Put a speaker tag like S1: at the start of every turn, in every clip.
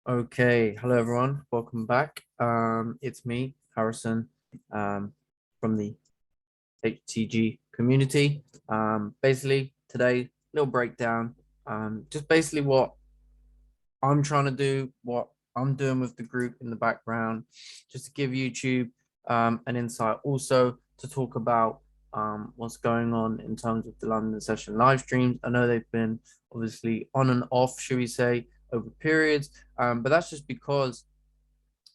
S1: Okay, hello everyone, welcome back. It's me, Harrison, from the HTG community. Basically today, little breakdown. Just basically what I'm trying to do, what I'm doing with the group in the background, just to give YouTube an insight. Also to talk about what's going on in terms of the London session live streams. I know they've been obviously on and off, should we say, over periods, but that's just because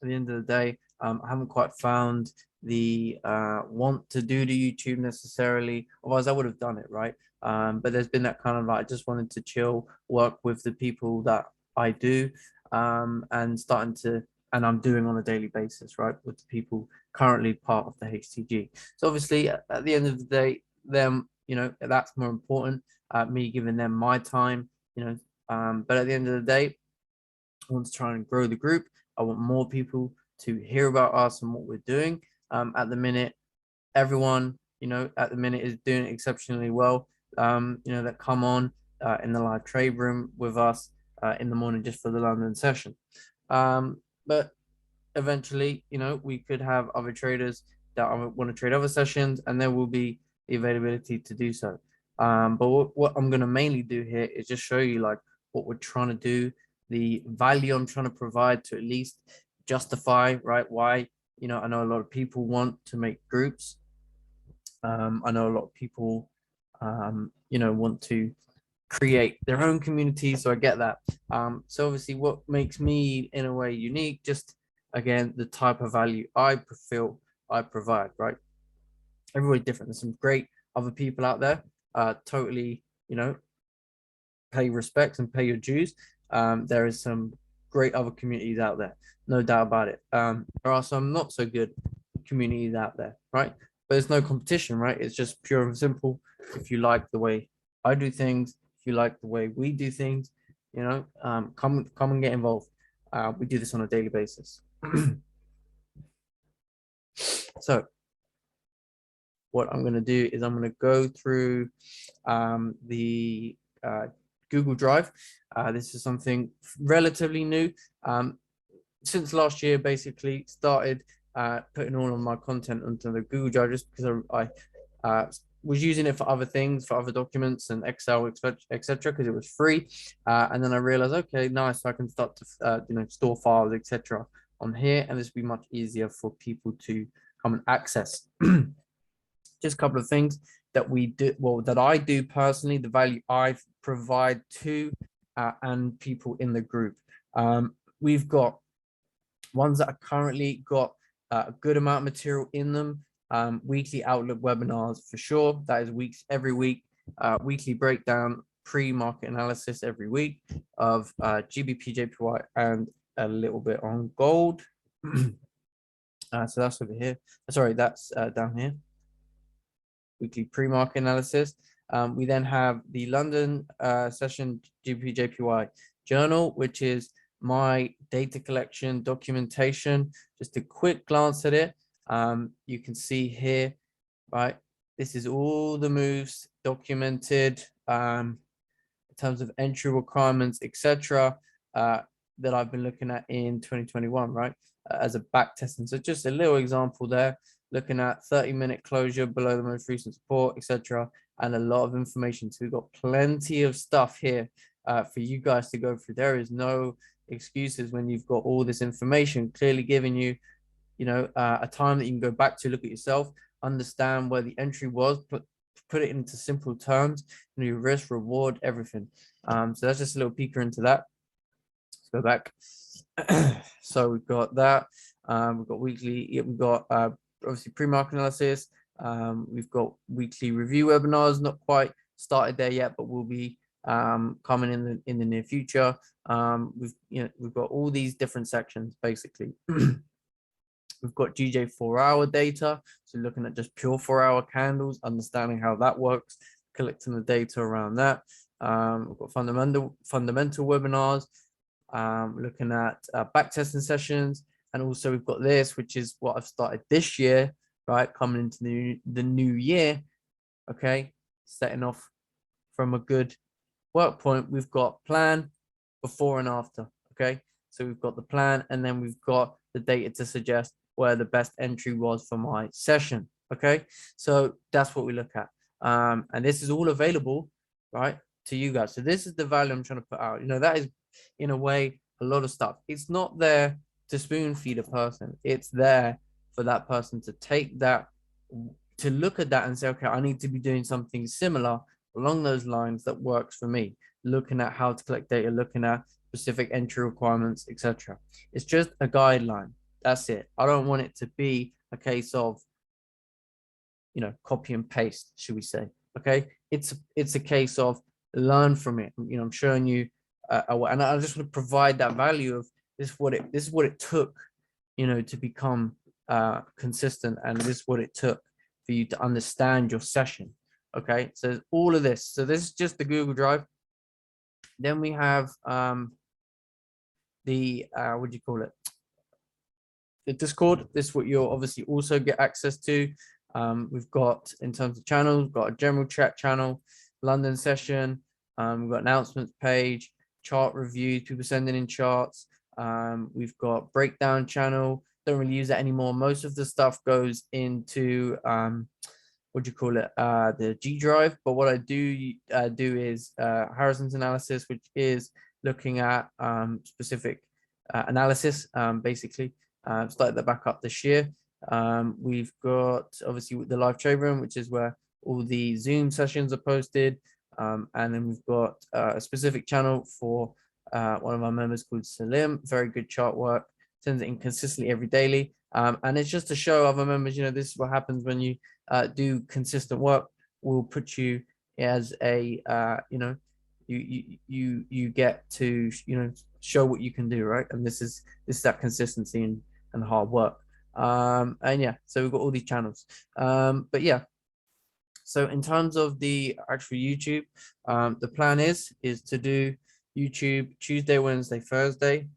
S1: at the end of the day, I haven't quite found the want to do the YouTube necessarily. Otherwise, I would have done it, right? But there's been that kind of like, I just wanted to chill, work with the people that I do, and and I'm doing on a daily basis, right? With the people currently part of the HTG. So obviously, at the end of the day, them, that's more important. Me giving them my time, but at the end of the day, I want to try and grow the group. I want more people to hear about us and what we're doing. At the minute, everyone, at the minute is doing exceptionally well. That come on in the live trade room with us in the morning just for the London session. But eventually, we could have other traders that want to trade other sessions, and there will be the availability to do so. But what I'm going to mainly do here is just show you like what we're trying to do, the value I'm trying to provide to at least justify, right? Why, I know a lot of people want to make groups. I know a lot of people, want to create their own community. So I get that. So obviously what makes me in a way unique, just again, the type of value I feel I provide, right? Everybody's different. There's some great other people out there, totally, pay respects and pay your dues. There is some great other communities out there, no doubt about it. There are some not so good communities out there, right? But there's no competition, right? It's just pure and simple. If you like the way I do things, if you like the way we do things, come and get involved. We do this on a daily basis. So what I'm going to do is I'm going to go through the Google Drive. This is something relatively new. Since last year, basically started putting all of my content onto the Google Drive just because I was using it for other things, for other documents and Excel, etc., because it was free. And then I realized, okay, nice, I can start to store files, etc., on here, and this will be much easier for people to come and access. Just a couple of things that we do, well, that I do personally, the value I provide to and people in the group. We've got ones that are currently got a good amount of material in them. Weekly Outlook webinars for sure. That is every week. Weekly breakdown, pre-market analysis every week of GBP, JPY, and a little bit on gold. So that's over here. Sorry, that's down here. Weekly pre-market analysis. We then have the London session GBP, JPY journal, which is my data collection documentation. Just a quick glance at it. You can see here, right? This is all the moves documented in terms of entry requirements, etc. That I've been looking at in 2021, right? As a back testing. So just a little example there, looking at 30-minute closure below the most recent support, etc. And a lot of information. So we've got plenty of stuff here for you guys to go through. There is no excuses when you've got all this information clearly giving you, a time that you can go back to, look at yourself, understand where the entry was, put it into simple terms, your risk, reward, everything. So that's just a little peeker into that. Let's go back. So we've got that. We've got weekly. We've got obviously pre-market analysis. We've got weekly review webinars. Not quite started there yet, but will be coming in the near future. We've got all these different sections basically. We've got GJ 4-hour data, so looking at just pure 4-hour candles, understanding how that works, collecting the data around that. We've got fundamental webinars, looking at backtesting sessions, and also we've got this, which is what I've started this year, right? Coming into the new year, okay, setting off from a good work point. We've got plan before and after, okay? So we've got the plan, and then we've got the data to suggest where the best entry was for my session. Okay, so that's what we look at. And this is all available, right, to you guys. So this is the value I'm trying to put out. You know, that is in a way a lot of stuff. It's not there to spoon feed a person. It's there for that person to take that, to look at that and say, okay, I need to be doing something similar along those lines that works for me. Looking at how to collect data, looking at specific entry requirements, etc. It's just a guideline. That's it. I don't want it to be a case of, you know, copy and paste, should we say? Okay, it's a case of learn from it. You know, I'm showing you, and I just want to provide that value of this is what it took, you know, to become consistent, and this is what it took for you to understand your session. Okay, so all of this. So this is just the Google Drive. Then we have the what do you call it? The Discord. This is what you'll obviously also get access to. We've got, in terms of channels, we've got a general chat channel, London session. We've got announcements page, chart reviews, people sending in charts. We've got breakdown channel. Don't really use that anymore. Most of the stuff goes into what do you call it? The G Drive. But what I do is Harrison's analysis, which is looking at specific analysis, basically. Started that back up this year. We've got obviously the live trade room, which is where all the Zoom sessions are posted. And then we've got a specific channel for one of our members called Salim. Very good chart work, sends it in consistently every daily. And it's just to show other members, you know, this is what happens when you do consistent work. We'll put you as a, you know, you get to, you know, show what you can do, right? And this is that consistency and hard work. And yeah, so we've got all these channels. But yeah, so in terms of the actual YouTube, the plan is to do YouTube Tuesday, Wednesday, Thursday,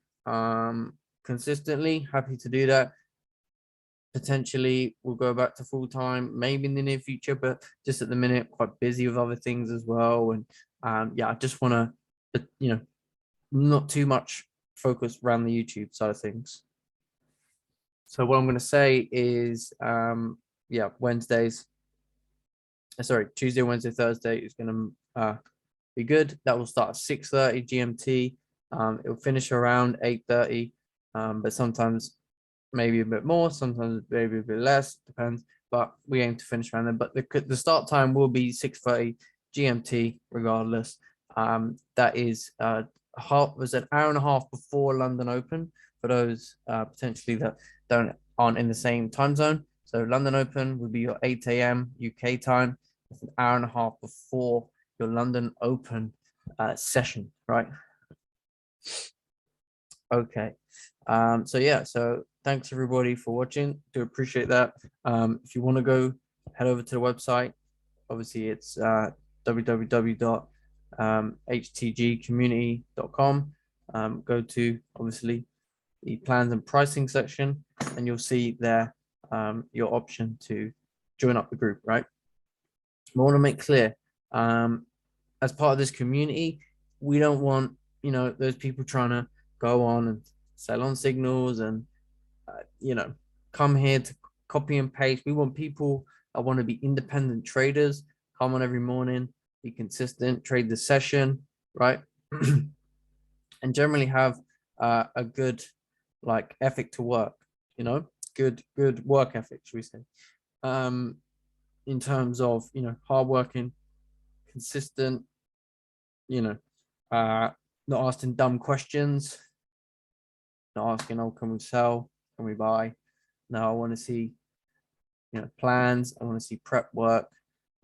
S1: consistently. Happy to do that. Potentially we'll go back to full time, maybe in the near future, but just at the minute, quite busy with other things as well. And yeah, I just want to, you know, not too much focus around the YouTube side of things. So what I'm going to say is, yeah, Tuesday, Wednesday, Thursday is going to be good. That will start at 6:30 GMT. It will finish around 8:30, but sometimes maybe a bit more, sometimes maybe a bit less, depends. But we aim to finish around then. But the start time will be 6:30 GMT regardless. That is was an hour and a half before London Open for those potentially that aren't in the same time zone. So London Open would be your 8 a.m. UK time. It's an hour and a half before your London Open session, right? Okay. So yeah, so thanks everybody for watching. Do appreciate that. If you want to go head over to the website, obviously it's www.htgcommunity.com. Go to obviously the plans and pricing section, and you'll see there your option to join up the group, right? I want to make clear, as part of this community, we don't want, you know, those people trying to go on and sell on signals and you know, come here to copy and paste. We want people that want to be independent traders, come on every morning, be consistent, trade the session, right? And generally have a good like ethic to work, you know, good work ethic, should we say, in terms of, you know, hardworking, consistent, you know, not asking dumb questions, not asking, oh, can we sell, can we buy? No, I want to see, you know, plans, I want to see prep work.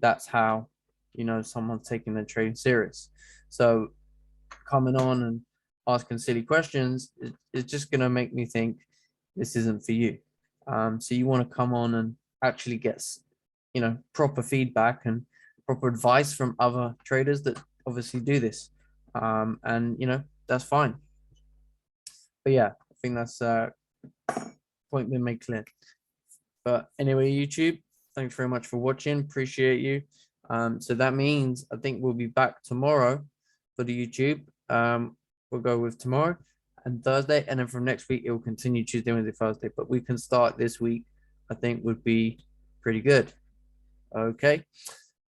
S1: That's how, you know, someone's taking their trading serious. So coming on and asking silly questions is just going to make me think this isn't for you. So you want to come on and actually get, you know, proper feedback and proper advice from other traders that obviously do this. And, you know, that's fine. But yeah, I think that's point been made clear. But anyway, YouTube, thanks very much for watching. Appreciate you. So that means I think we'll be back tomorrow for the YouTube. We'll go with tomorrow. and Thursday, and then from next week it will continue Tuesday, Wednesday, Thursday. But we can start this week, I think would be pretty good. Okay.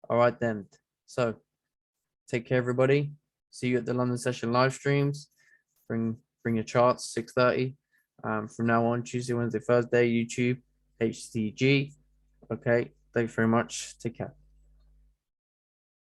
S1: All right then. So take care, everybody. See you at the London session live streams. Bring your charts, 6:30. From now on, Tuesday, Wednesday, Thursday, YouTube, HTG. Okay. Thanks very much. Take care.